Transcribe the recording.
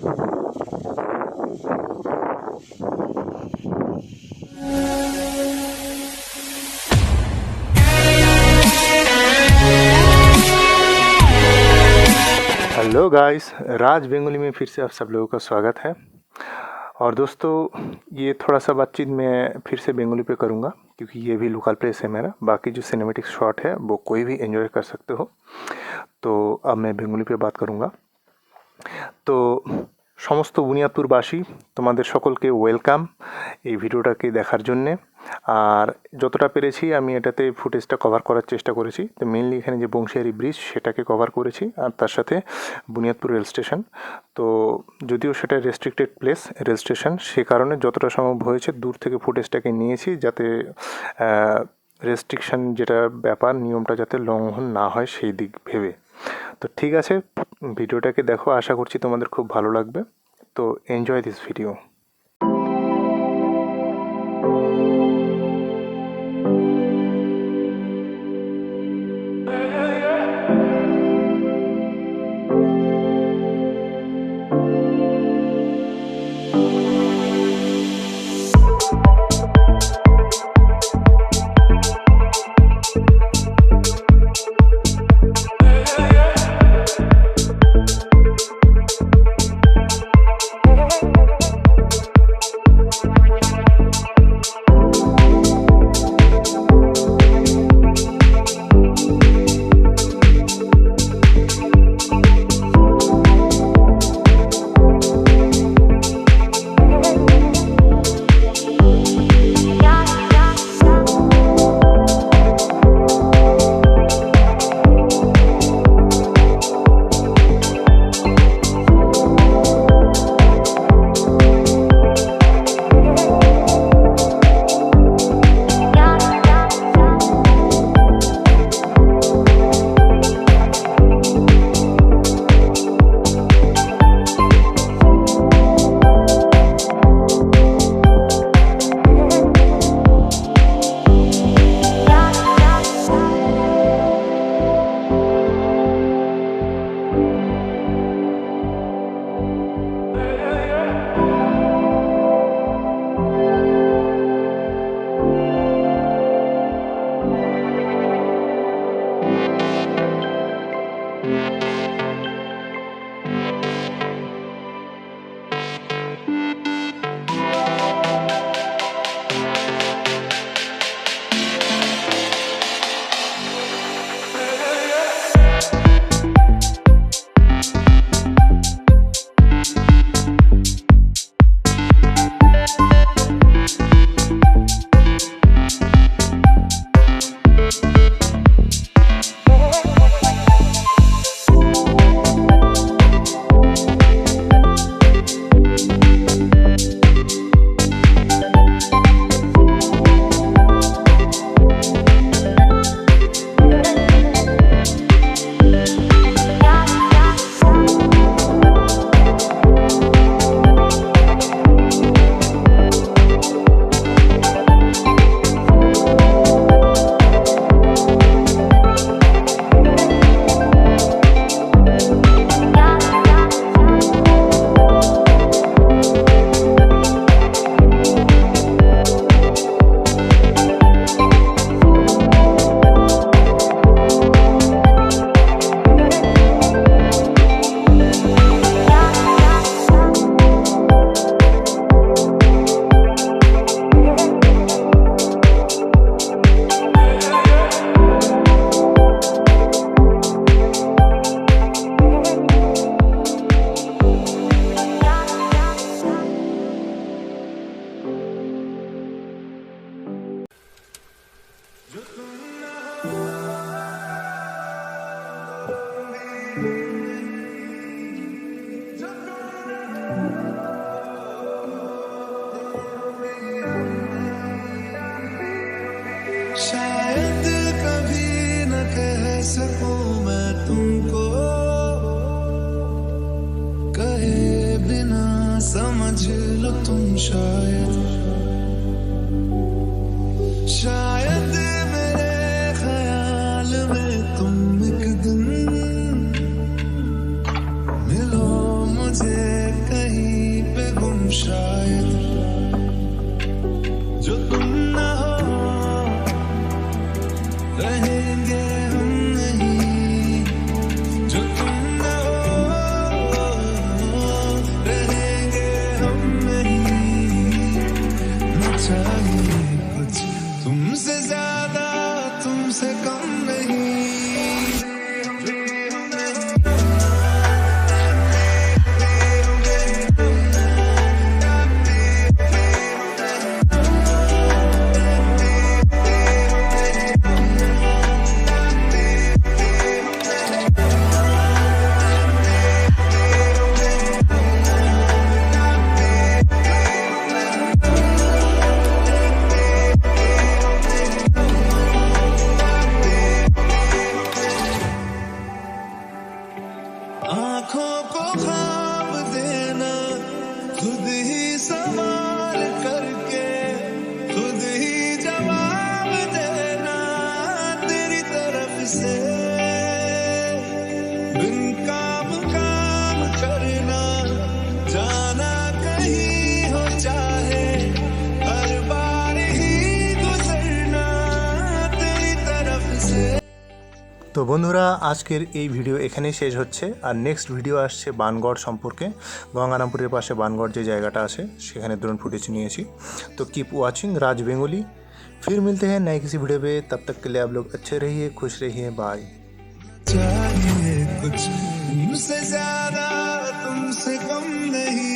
Hello guys, राज Bengali में फिर से आप सब लोगों का स्वागत है। और दोस्तों, ये थोड़ा सा बातचीत मैं फिर से बेंगोली पे करूँगा क्योंकि ये भी लोकल प्लेस है मेरा। बाकी जो सिनेमेटिक शॉट है वो कोई भी एंजॉय कर सकते हो। तो अब मैं बेंगोली पे बात करूँगा। তো সমস্ত বুনিয়াদপুরবাসী তোমাদের সকলকে ওয়েলকাম এই ভিডিওটাকে দেখার জন্যে। আর যতটা পেরেছি আমি এটাতে ফুটেজটা কভার করার চেষ্টা করেছি। তো মেনলি এখানে যে বংশিয়ারি ব্রিজ সেটাকে কভার করেছি, আর তার সাথে বুনিয়াদপুর রেল স্টেশন। তো যদিও সেটা রেস্ট্রিক্টেড প্লেস রেল স্টেশন, সে কারণে যতটা সম্ভব হয়েছে দূর থেকে ফুটেজটাকে নিয়েছি, যাতে রেস্ট্রিকশন যেটা ব্যাপার নিয়মটা যাতে লঙ্ঘন না হয় সেই দিক ভেবে। তো ঠিক আছে, ভিডিওটাকে দেখো, আশা করছি তোমাদের খুব ভালো লাগবে। তো এনজয় দিস ভিডিও। शायद कभी न कह सकूं मैं तुमको, कहे बिना समझ लो तुम शायद मेरे ख्याल में तुम एक दिन मिलो मुझे। शायद जो तुम ना हो रहेंगे हम नहीं, जो तुम ना हो रहेंगे हम नहीं। न चाहिए कुछ तुमसे ज्यादा तुमसे कम नहीं। आँखों को ख्वाब देना, खुद ही सवाल करके खुद ही जवाब देना तेरी तरफ से। बिन काम करना, जाना कहीं हो चाहे, हर बार ही गुजरना तेरी तरफ से। তো বন্ধুরা, আজকের এই ভিডিও এখানেই শেষ হচ্ছে। আর নেক্সট ভিডিও আসছে বানগড় সম্পর্কে। গঙ্গারামপুরের পাশে বানগড় যে জায়গাটা আছে সেখানে ড্রোন ফুটেজ নিয়েছি। তো कीप वॉचिंग राज बेंगोली। फिर मिलते हैं नए किसी वीडियो पे, तब तक के लिए आप लोग अच्छे रहिए, खुश रहिए, बाय। चाहिए कुछ तुमसे ज्यादा तुमसे कम नहीं।